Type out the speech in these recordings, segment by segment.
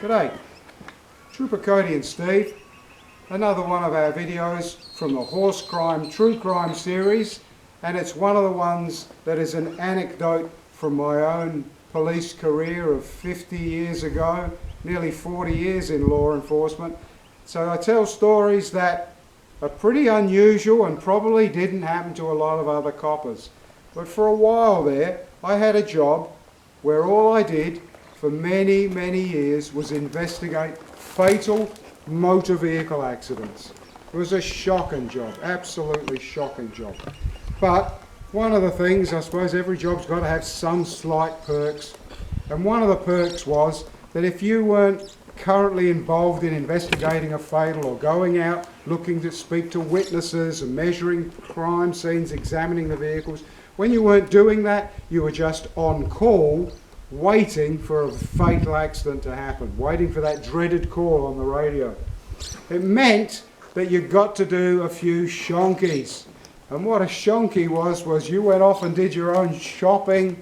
G'day, Trooper Cody and Steve. Another one of our videos from the Horse Crime True Crime series, and it's one of the ones that is an anecdote from my own police career of 50 years ago, nearly 40 years in law enforcement. So I tell stories that are pretty unusual and probably didn't happen to a lot of other coppers. But for a while there, I had a job where all I did for many, many years was investigate fatal motor vehicle accidents. It was a shocking job, absolutely shocking job. But one of the things, I suppose every job's got to have some slight perks, and one of the perks was that if you weren't currently involved in investigating a fatal or going out looking to speak to witnesses and measuring crime scenes, examining the vehicles, when you weren't doing that, you were just on call waiting for a fatal accident to happen, waiting for that dreaded call on the radio. It meant that you got to do a few shonkies. And what a shonky was you went off and did your own shopping,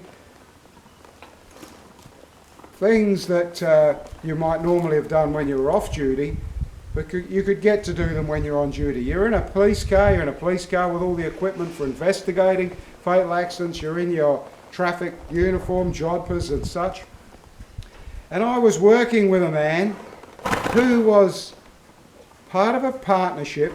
things that you might normally have done when you were off duty, but you could get to do them when you're on duty. You're in a police car with all the equipment for investigating fatal accidents, you're in your traffic uniform, jodhpurs and such. And I was working with a man who was part of a partnership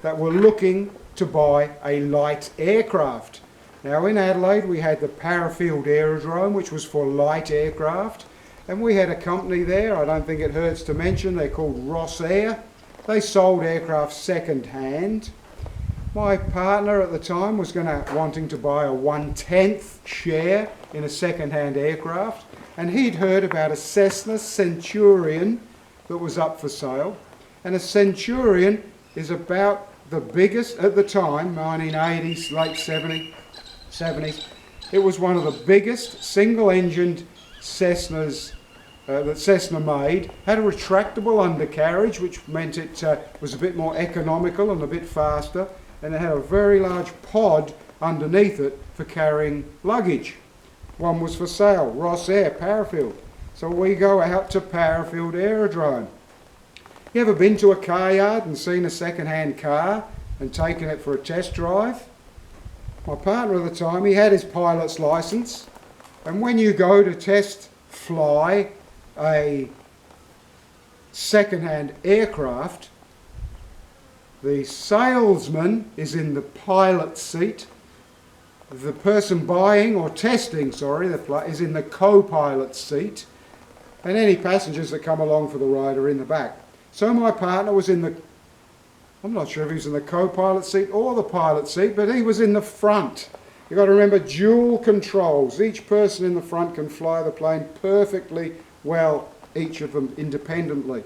that were looking to buy a light aircraft. Now in Adelaide we had the Parafield Aerodrome, which was for light aircraft, and we had a company there, I don't think it hurts to mention, they're called Ross Air. They sold aircraft second hand. My partner at the time was wanting to buy a 1/10th share in a second-hand aircraft, and he'd heard about a Cessna Centurion that was up for sale. And a Centurion is about the biggest, at the time, 1980s, late 70s, it was one of the biggest single-engined Cessnas that Cessna made. Had a retractable undercarriage, which meant it was a bit more economical and a bit faster. And it had a very large pod underneath it for carrying luggage. One was for sale, Ross Air, Parafield. So we go out to Parafield Aerodrome. You ever been to a car yard and seen a second-hand car and taken it for a test drive? My partner at the time, he had his pilot's license, and when you go to test fly a second-hand aircraft, the salesman is in the pilot's seat. The person buying or testing, is in the co-pilot's seat. And any passengers that come along for the ride are in the back. So my partner was in the, I'm not sure if he was in the co-pilot seat or the pilot seat, but he was in the front. You've got to remember dual controls. Each person in the front can fly the plane perfectly well, each of them independently.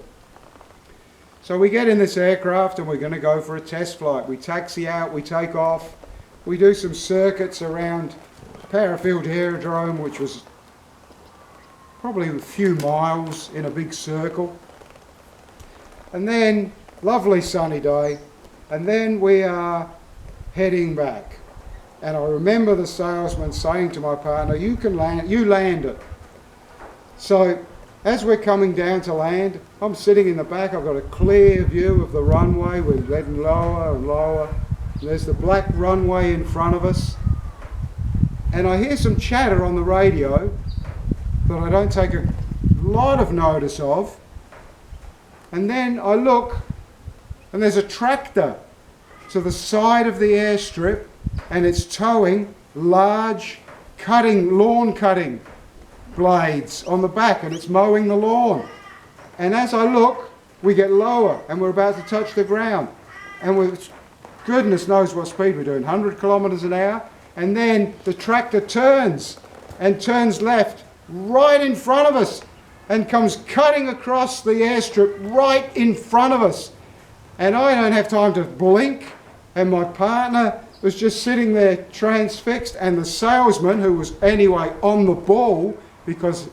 So we get in this aircraft and we're going to go for a test flight. We taxi out, we take off, we do some circuits around Parafield Aerodrome, which was probably a few miles in a big circle. And then, lovely sunny day, and then we are heading back. And I remember the salesman saying to my partner, you land it. So, as we're coming down to land, I'm sitting in the back, I've got a clear view of the runway, we're getting lower and lower. And there's the black runway in front of us. And I hear some chatter on the radio that I don't take a lot of notice of. And then I look, and there's a tractor to the side of the airstrip, and it's towing large lawn cutting blades on the back, and it's mowing the lawn. And as I look, we get lower and we're about to touch the ground, and goodness knows what speed we're doing, 100 kilometers an hour, and then the tractor turns left right in front of us and comes cutting across the airstrip right in front of us. And I don't have time to blink, and my partner was just sitting there transfixed, and the salesman, who was anyway on the ball, because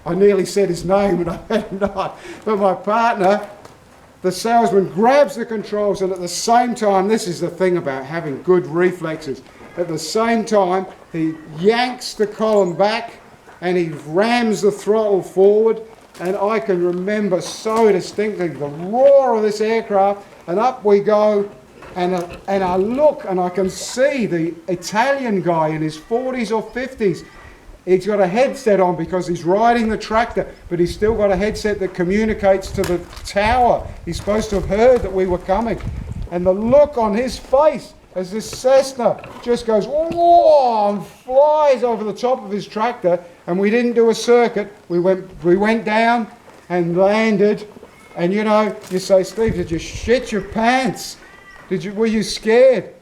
I nearly said his name and I had not, but my partner, the salesman, grabs the controls, and at the same time, this is the thing about having good reflexes, at the same time he yanks the column back and he rams the throttle forward, And I can remember so distinctly the roar of this aircraft, and up we go, and I look and I can see the Italian guy in his 40s or 50s. He's got a headset on because he's riding the tractor, but he's still got a headset that communicates to the tower. He's supposed to have heard that we were coming. And the look on his face as this Cessna just goes, whoa, and flies over the top of his tractor. And we didn't do a circuit. We went down and landed. And you know, you say, Steve, did you shit your pants? Were you scared?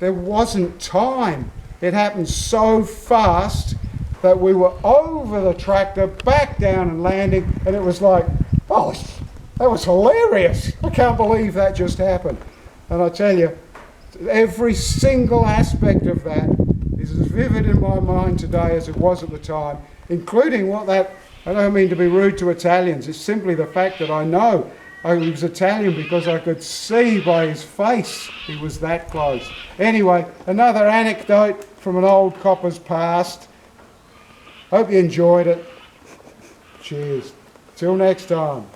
There wasn't time. It happened so fast that we were over the tractor, back down and landing, and it was like, oh, that was hilarious. I can't believe that just happened. And I tell you, every single aspect of that is as vivid in my mind today as it was at the time, including what that, I don't mean to be rude to Italians, it's simply the fact that I know he was Italian because I could see by his face he was that close. Anyway, another anecdote from an old copper's past. Hope you enjoyed it. Cheers. Till next time.